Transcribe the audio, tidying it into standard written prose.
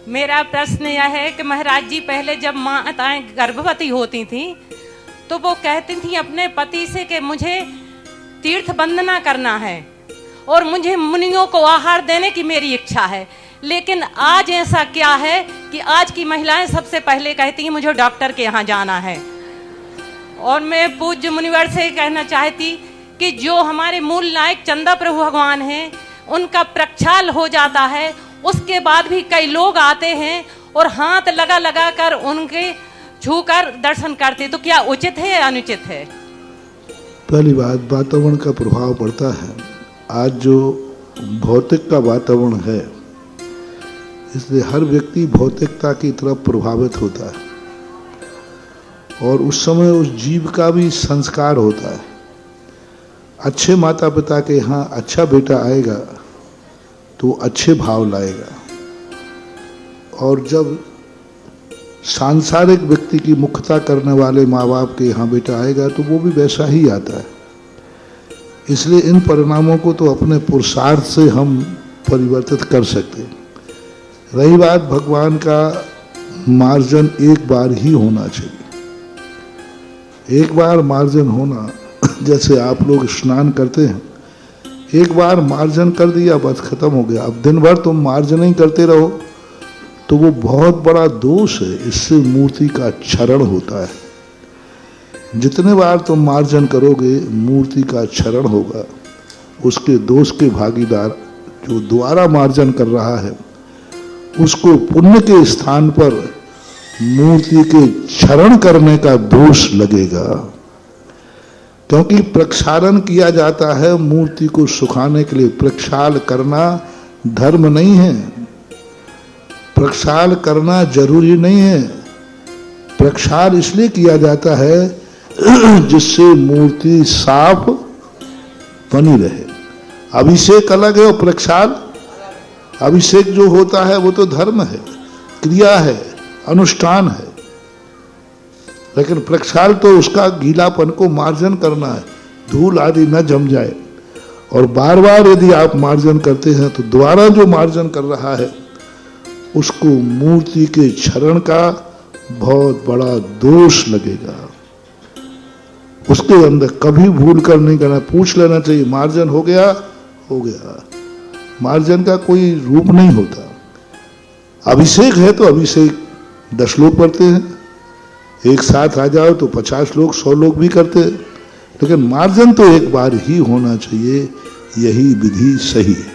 मेरा प्रश्न यह है कि महाराज जी, पहले जब माताएं गर्भवती होती थी तो वो कहती थी अपने पति से कि मुझे तीर्थ वंदना करना है और मुझे मुनियों को आहार देने की मेरी इच्छा है। लेकिन आज ऐसा क्या है कि आज की महिलाएं सबसे पहले कहती हैं मुझे डॉक्टर के यहाँ जाना है। और मैं पूज्य मुनिवर से कहना चाहती कि जो हमारे मूल नायक चंदा प्रभु भगवान हैं उनका प्रक्षाल हो जाता है, उसके बाद भी कई लोग आते हैं और हाथ लगा लगा कर उनके छूकर दर्शन करते, तो क्या उचित है या अनुचित है? पहली बात, वातावरण का प्रभाव पड़ता है। आज जो भौतिक का वातावरण है इसलिए हर व्यक्ति भौतिकता की तरफ प्रभावित होता है और उस समय उस जीव का भी संस्कार होता है। अच्छे माता पिता के यहाँ अच्छा बेटा आएगा तो अच्छे भाव लाएगा, और जब सांसारिक व्यक्ति की मुख्यता करने वाले माँ बाप के यहाँ बेटा आएगा तो वो भी वैसा ही आता है। इसलिए इन परिणामों को तो अपने पुरुषार्थ से हम परिवर्तित कर सकते हैं। रही बात भगवान का मार्जन, एक बार ही होना चाहिए। एक बार मार्जन होना, जैसे आप लोग स्नान करते हैं, एक बार मार्जन कर दिया बस खत्म हो गया। अब दिन भर तुम मार्जन ही करते रहो तो वो बहुत बड़ा दोष है। इससे मूर्ति का क्षरण होता है। जितने बार तुम मार्जन करोगे मूर्ति का क्षरण होगा। उसके दोष के भागीदार जो दोबारा मार्जन कर रहा है उसको पुण्य के स्थान पर मूर्ति के क्षरण करने का दोष लगेगा, क्योंकि प्रक्षालन किया जाता है मूर्ति को सुखाने के लिए। प्रक्षाल करना धर्म नहीं है, प्रक्षाल करना जरूरी नहीं है। प्रक्षाल इसलिए किया जाता है जिससे मूर्ति साफ बनी रहे। अभिषेक अलग है और प्रक्षाल, अभिषेक जो होता है वो तो धर्म है, क्रिया है, अनुष्ठान है, लेकिन प्रक्षाल तो उसका गीलापन को मार्जन करना है, धूल आदि न जम जाए। और बार बार यदि आप मार्जन करते हैं तो दोबारा जो मार्जन कर रहा है उसको मूर्ति के क्षरण का बहुत बड़ा दोष लगेगा। उसके अंदर कभी भूल कर नहीं करना, पूछ लेना चाहिए मार्जन हो गया? हो गया। मार्जन का कोई रूप नहीं होता। अभिषेक है तो अभिषेक 10 लोग करते हैं, एक साथ आ जाओ तो 50 लोग 100 लोग भी करते हैं, लेकिन मार्जन तो एक बार ही होना चाहिए। यही विधि सही है।